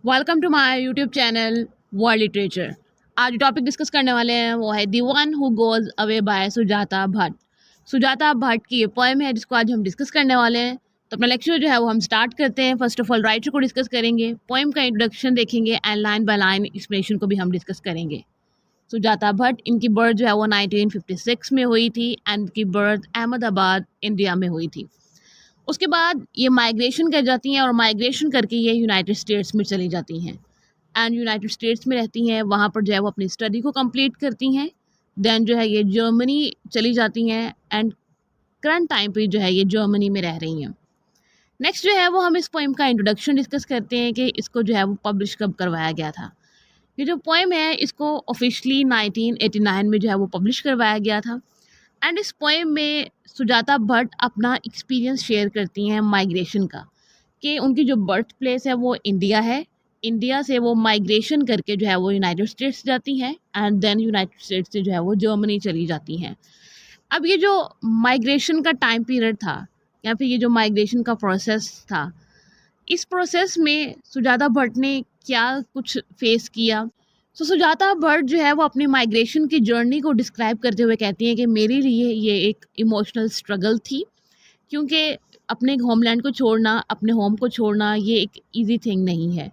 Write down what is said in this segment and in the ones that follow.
Welcome to my YouTube channel world literature. आज जो topic discuss करने वाले हैं वो है the one who goes away by Sujata Bhatt. Sujata Bhatt की ये पोएम है जिसको आज हम डिस्कस करने वाले हैं। तो अपना लेक्चर जो है वो हम स्टार्ट करते हैं। फर्स्ट ऑफ ऑल राइटर को डिस्कस करेंगे, पोएम का इंट्रोडक्शन देखेंगे and line by line explanation को भी हम डिस्कस करेंगे। सुजाता भट्ट, इनकी बर्थ जो है वो 1956 में हुई थी एंड इनकी बर्थ अहमदाबाद इंडिया में हुई थी। उसके बाद ये माइग्रेशन कर जाती हैं और माइग्रेशन करके ये यूनाइटेड स्टेट्स में चली जाती हैं एंड यूनाइटेड स्टेट्स में रहती हैं। वहाँ पर जो है वो अपनी स्टडी को कंप्लीट करती हैं। देन जो है ये जर्मनी चली जाती हैं एंड करंट टाइम पे जो है ये जर्मनी में रह रही हैं। नेक्स्ट जो है वो हम इस पोएम का इंट्रोडक्शन डिस्कस करते हैं कि इसको जो है वो पब्लिश कब करवाया गया था। ये जो पोएम है इसको ऑफिशियली 1989 में जो है वो पब्लिश करवाया गया था एंड इस पोएम में सुजाता भट्ट अपना एक्सपीरियंस शेयर करती हैं माइग्रेशन का, कि उनकी जो बर्थ प्लेस है वो इंडिया है। इंडिया से वो माइग्रेशन करके जो है वो यूनाइटेड स्टेट्स जाती हैं एंड देन यूनाइटेड स्टेट्स से जो है वो जर्मनी चली जाती हैं। अब ये जो माइग्रेशन का टाइम पीरियड था या फिर ये जो माइग्रेशन का प्रोसेस था, इस प्रोसेस में सुजाता भट्ट ने क्या कुछ फेस किया। सुजाता भट्ट जो है वो अपनी माइग्रेशन की जर्नी को डिस्क्राइब करते हुए कहती हैं कि मेरे लिए ये एक इमोशनल स्ट्रगल थी, क्योंकि अपने होमलैंड को छोड़ना, अपने होम को छोड़ना ये एक इजी थिंग नहीं है।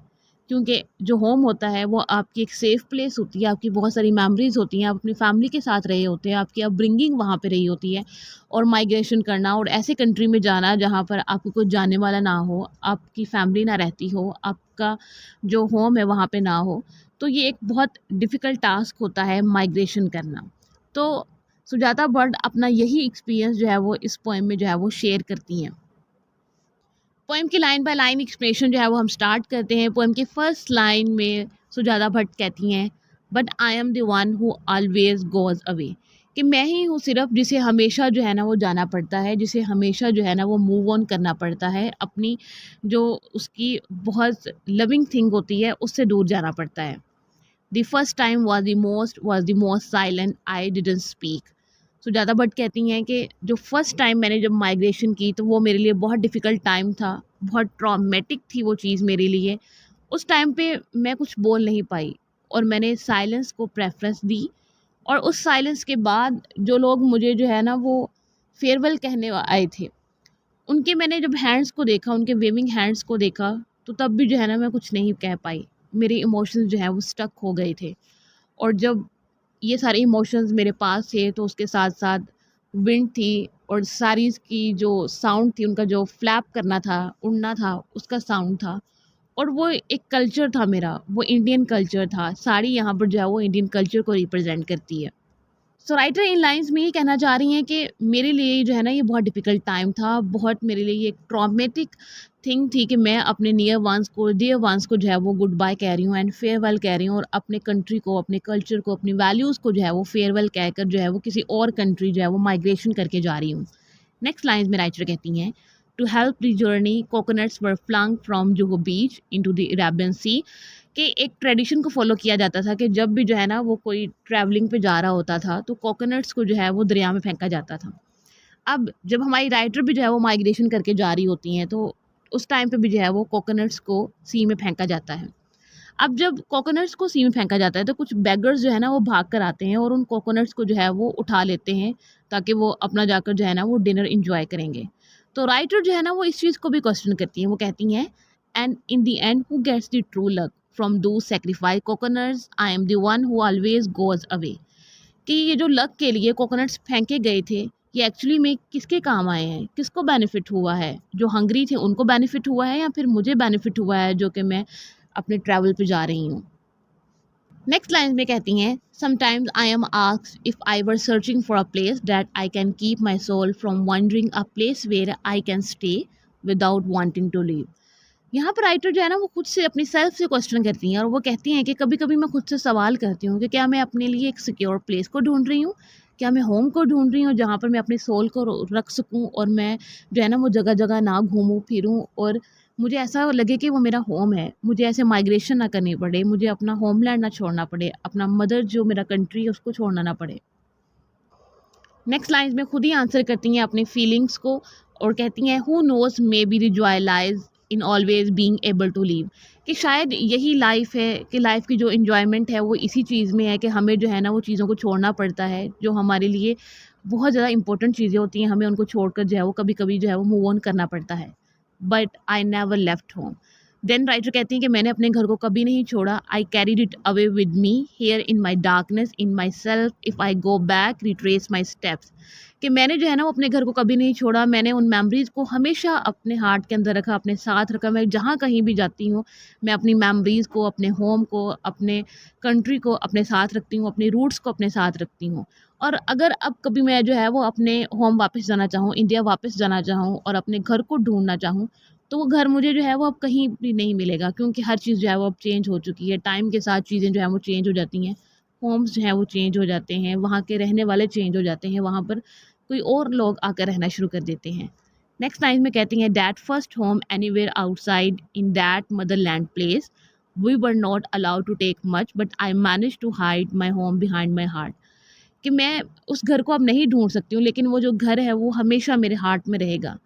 क्योंकि जो होम होता है वो आपकी एक सेफ़ प्लेस होती है, आपकी बहुत सारी मेमोरीज़ होती हैं, आप अपनी फैमिली के साथ रहे होते हैं, आपकी अपब्रिंगिंग वहाँ पे रही होती है। और माइग्रेशन करना और ऐसे कंट्री में जाना जहाँ पर आपको कोई जानने वाला ना हो, आपकी फैमिली ना रहती हो, आपका जो होम है वहाँ पे ना हो, तो ये एक बहुत डिफ़िकल्ट टास्क होता है माइग्रेशन करना। तो सुजाता भट्ट अपना यही एक्सपीरियंस जो है वो इस पोएम में जो है वो शेयर करती हैं। पोएम की लाइन बाय लाइन एक्सप्लेनेशन जो है वो हम स्टार्ट करते हैं। पोएम की फर्स्ट लाइन में सुजाता भट्ट कहती हैं, but I am the one who always goes away, कि मैं ही हूँ सिर्फ जिसे हमेशा जो है ना वो जाना पड़ता है, जिसे हमेशा जो है ना वो मूव ऑन करना पड़ता है, अपनी जो उसकी बहुत लविंग थिंग होती है उससे दूर जाना पड़ता है। The first time was the most silent, I didn't speak। Sujata Bhatt कहती हैं कि जो फर्स्ट टाइम मैंने जब माइग्रेशन की तो वो मेरे लिए बहुत डिफ़िकल्ट टाइम था, बहुत ट्रॉमेटिक थी वो चीज़ मेरे लिए। उस टाइम पे मैं कुछ बोल नहीं पाई और मैंने साइलेंस को प्रेफरेंस दी। और उस साइलेंस के बाद जो लोग मुझे जो है ना वो फेयरवेल कहने आए थे, उनके मैंने जब हैंड्स को देखा, उनके वेविंग हैंड्स को देखा, तो तब भी जो है ना मैं कुछ नहीं कह पाई। मेरे इमोशंस जो है वो स्टक हो गए थे। और जब ये सारे इमोशंस मेरे पास थे तो उसके साथ साथ विंड थी और साड़ीज़ की जो साउंड थी, उनका जो फ्लैप करना था, उड़ना था, उसका साउंड था। और वो एक कल्चर था मेरा, वो इंडियन कल्चर था। साड़ी यहाँ पर जो है वो इंडियन कल्चर को रिप्रेजेंट करती है। सो राइटर इन लाइंस में ये कहना चाह रही हैं कि मेरे लिए जो है ना ये बहुत डिफ़िकल्ट टाइम था, बहुत मेरे लिए ये एक ट्रॉमेटिक थिंग थी कि मैं अपने डियर वंस को जो है वो गुड बाय कह रही हूँ एंड फेयरवेल कह रही हूँ, और अपने कंट्री को, अपने कल्चर को, अपनी वैल्यूज़ को जो है वो फेयरवेल कहकर जो है वो किसी और कंट्री जो है वो माइग्रेशन करके जा रही हूँ। नेक्स्ट लाइन्स में राइटर कहती हैं, to help the journey coconuts were flung from Juhu beach into the Arabian Sea, कि एक ट्रेडिशन को फॉलो किया जाता था कि जब भी जो है ना वो कोई ट्रैवलिंग पे जा रहा होता था तो कोकोनट्स को जो है वो दरिया में फेंका जाता था। अब जब हमारी राइटर भी जो है वो माइग्रेशन करके जा रही होती हैं तो उस टाइम पे भी जो है वो कोकोनट्स को सी में फेंका जाता है। अब जब कोकोनट्स को सी में फेंका जाता है तो कुछ बेगर्स जो है ना वो भाग कर आते हैं और उन कोकोनट्स को जो है वो उठा लेते हैं, ताकि वो अपना जाकर जो है ना वो डिनर इंजॉय करेंगे। तो राइटर जो है ना वो इस चीज़ को भी क्वेश्चन करती हैं। वो कहती हैं, and in the end who gets the true luck from those sacrifice coconuts, I am the one who always goes away, कि ये जो लक के लिए कोकोनट्स फेंके गए थे ये एक्चुअली में किसके काम आए हैं, किसको बेनिफिट हुआ है? जो हंग्री थे उनको बेनिफिट हुआ है या फिर मुझे बेनिफिट हुआ है जो कि मैं अपने ट्रैवल पे जा रही हूँ। नेक्स्ट लाइन में कहती हैं, sometimes I am asked if I were searching for a place that I can keep my soul from wandering, a place where I can stay without wanting to leave. यहाँ पर writer जो है ना वो खुद से अपनी सेल्फ से क्वेश्चन करती हैं और वो कहती हैं कि कभी कभी मैं खुद से सवाल करती हूँ कि क्या मैं अपने लिए एक सिक्योर प्लेस को ढूंढ रही हूँ, क्या मैं होम को ढूंढ रही हूँ जहाँ पर मैं अपने सोल को रख सकूँ और मैं जो है ना वो जगह जगह ना घूमूँ फिरूँ और मुझे ऐसा लगे कि वो मेरा होम है, मुझे ऐसे माइग्रेशन ना करनी पड़े, मुझे अपना होमलैंड ना छोड़ना पड़े, अपना मदर जो मेरा कंट्री है उसको छोड़ना ना पड़े। नेक्स्ट लाइन में खुद ही आंसर करती हैं अपनी फीलिंग्स को और कहती हैं, who knows maybe the joy lies in always being able to leave. कि शायद यही लाइफ है कि लाइफ की जो इन्जॉयमेंट है वो इसी चीज़ में है कि हमें जो है ना वो चीज़ों को छोड़ना पड़ता है जो हमारे लिए बहुत ज़्यादा इंपॉर्टेंट चीज़ें होती हैं, हमें उनको छोड़कर जो है वो कभी कभी जो है वो मूव ऑन करना पड़ता है। But I never left home. Then writer कहती हैं कि मैंने अपने घर को कभी नहीं छोड़ा। आई carried it away with me here in my darkness in my self if I go back retrace my steps. कि मैंने जो है ना वो अपने घर को कभी नहीं छोड़ा। मैंने उन मेमोरीज़ को हमेशा अपने हार्ट के अंदर रखा, अपने साथ रखा। मैं जहाँ कहीं भी जाती हूँ मैं अपनी मेमोरीज़ को, अपने होम को, अपने कंट्री को अपने साथ रखती हूँ, अपने रूट्स को अपने साथ रखती हूँ। और अगर अब कभी मैं जो है वो अपने होम वापस जाना चाहूँ, इंडिया वापस जाना चाहूँ और अपने घर को ढूँढना चाहूँ, तो वो घर मुझे जो है वो अब कहीं भी नहीं मिलेगा, क्योंकि हर चीज़ जो है वो अब चेंज हो चुकी है। टाइम के साथ चीज़ें जो है वो चेंज हो जाती हैं, होम्स जो हैं वो चेंज हो जाते हैं, वहाँ के रहने वाले चेंज हो जाते हैं, वहाँ पर कोई और लोग आकर रहना शुरू कर देते हैं। नेक्स्ट लाइन में कहती हैं, that first home anywhere outside in that motherland place we were not allowed to take much but I manage to hide my home behind my heart. कि मैं उस घर को अब नहीं ढूँढ सकती हूँ, लेकिन वो जो घर है वो हमेशा मेरे हार्ट में रहेगा।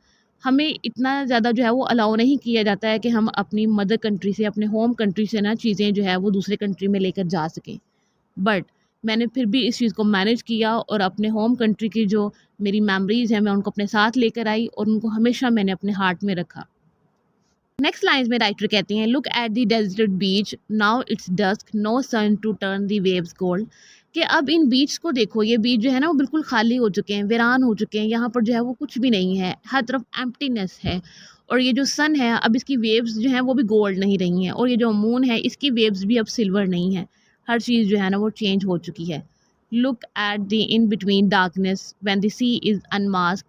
हमें इतना ज़्यादा जो है वो अलाउ नहीं किया जाता है कि हम अपनी मदर कंट्री से, अपने होम कंट्री से ना चीज़ें जो है वो दूसरे कंट्री में लेकर जा सकें। बट मैंने फिर भी इस चीज़ को मैनेज किया और अपने होम कंट्री की जो मेरी मेमोरीज़ हैं मैं उनको अपने साथ लेकर आई और उनको हमेशा मैंने अपने हार्ट में रखा। नेक्स्ट लाइन्स में राइटर कहती हैं, look at the desert beach now it's dusk no sun to turn the waves gold. कि अब इन बीच को देखो, ये बीच जो है ना वो बिल्कुल खाली हो चुके हैं, वीरान हो चुके हैं, यहाँ पर जो है वो कुछ भी नहीं है, हर तरफ एम्प्टीनेस है। और ये जो सन है अब इसकी वेव्स जो हैं वो भी गोल्ड नहीं रही हैं, और ये जो मून है इसकी वेव्स भी अब सिल्वर नहीं है। हर चीज़ जो है ना वो चेंज हो चुकी है। Look at the in between darkness when the sea is unmask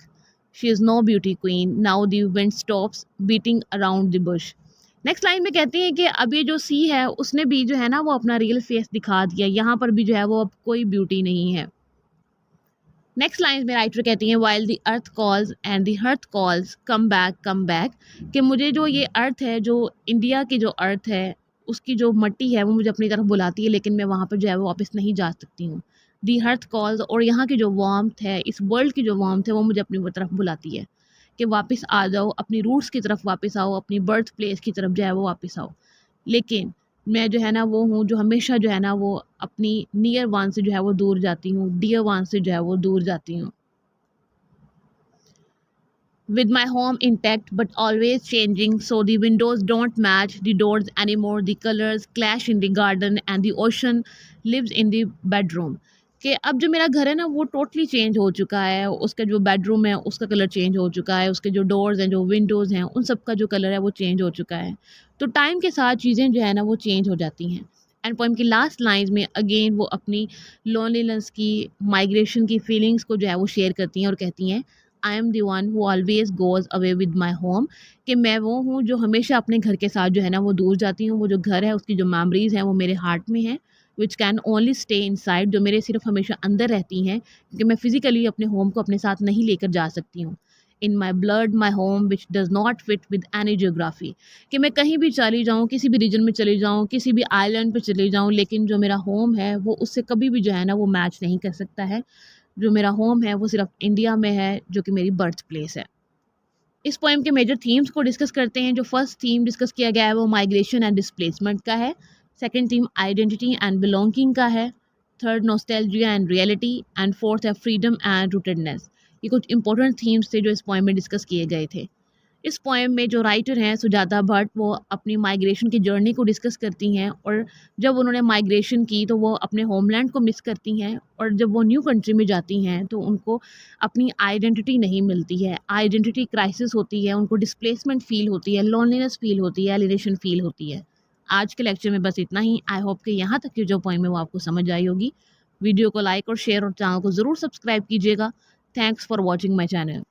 she is no beauty queen now the wind stops beating around the bush. Next line में कहती हैं कि अब ये जो सी है उसने भी जो है ना वो अपना रियल फेस दिखा दिया, यहाँ पर भी जो है वो अब कोई ब्यूटी नहीं है। नेक्स्ट लाइन में राइटर कहती हैं, while the earth calls and the hearth calls come back. कि मुझे जो ये अर्थ है, जो इंडिया की जो अर्थ है, उसकी जो मट्टी है वो मुझे अपनी तरफ बुलाती है, लेकिन मैं वहाँ पर जो है वो वापस नहीं जा सकती हूँ। दी हर्थ कॉल्स, और यहाँ की जो वार्मथ है, इस वर्ल्ड की जो वार्मथ है वो मुझे अपनी तरफ बुलाती है कि वापस आ जाओ, अपनी रूट्स की तरफ वापस आओ, अपनी बर्थ प्लेस की तरफ जो है वो वापस आओ। लेकिन मैं जो है ना वो हूँ जो हमेशा जो है ना वो अपनी नियर वन से जो है वो दूर जाती हूँ, डियर वन से जो है वो दूर जाती हूँ। With my home intact but always changing, so the windows don't match the doors anymore, the colors clash in the garden and the ocean lives in the bedroom। कि अब जो मेरा घर है ना वो टोटली चेंज हो चुका है, उसका जो बेडरूम है उसका कलर चेंज हो चुका है, उसके जो डोर्स हैं, जो विंडोज़ हैं, उन सब का जो कलर है वो चेंज हो चुका है। तो टाइम के साथ चीज़ें जो है ना वो चेंज हो जाती हैं। एंड पोएम की लास्ट लाइन्स में अगेन वो अपनी लोनलीनेस की, माइग्रेशन की फीलिंग्स को जो है वो शेयर करती हैं और कहती हैं, आई am the one who always goes away with my home. कि मैं वो हूँ जो हमेशा अपने घर के साथ जो है ना वो दूर जाती हूँ। वो जो घर है उसकी जो मेमोरीज़ हैं वो मेरे हार्ट में हैं, which can only stay inside, जो मेरे सिर्फ हमेशा अंदर रहती हैं, क्योंकि मैं फिज़िकली अपने होम को अपने साथ नहीं लेकर जा सकती हूँ। In my blood my home which does not fit with any geography. कि मैं कहीं भी चली जाऊँ, किसी भी रीजन में चली जाऊँ, किसी भी आइलैंड पर चली जाऊँ, लेकिन जो मेरा होम है वो उससे कभी भी जो है ना वो मैच नहीं कर सकता है। जो मेरा होम है वो सिर्फ इंडिया में है, जो कि मेरी बर्थ प्लेस है। इस पोएम के मेजर थीम्स को डिस्कस करते हैं। जो फर्स्ट थीम डिस्कस किया गया है वो माइग्रेशन एंड डिस्प्लेसमेंट का है। Second theme identity and belonging का है। Third nostalgia and reality, and fourth है फ्रीडम एंड रूटेडनेस। ये कुछ इंपॉर्टेंट थीम्स थे जो इस पोएम में डिस्कस किए गए थे। इस पोएम में जो राइटर हैं सुजाता भट्ट, वो अपनी माइग्रेशन की जर्नी को डिस्कस करती हैं, और जब उन्होंने माइग्रेशन की तो वो अपने होमलैंड को मिस करती हैं, और जब वो न्यू कंट्री में जाती हैं तो उनको अपनी आइडेंटिटी नहीं मिलती है, आइडेंटिटी क्राइसिस होती है, उनको डिस्प्लेसमेंट फ़ील होती है, लोनलीनेस फ़ील होती है, एलिनेशन फ़ील होती है। आज के लेक्चर में बस इतना ही। आई होप कि यहाँ तक की जो पोएम है वो आपको समझ आई होगी। वीडियो को लाइक और शेयर और चैनल को ज़रूर सब्सक्राइब कीजिएगा। Thanks for watching my channel.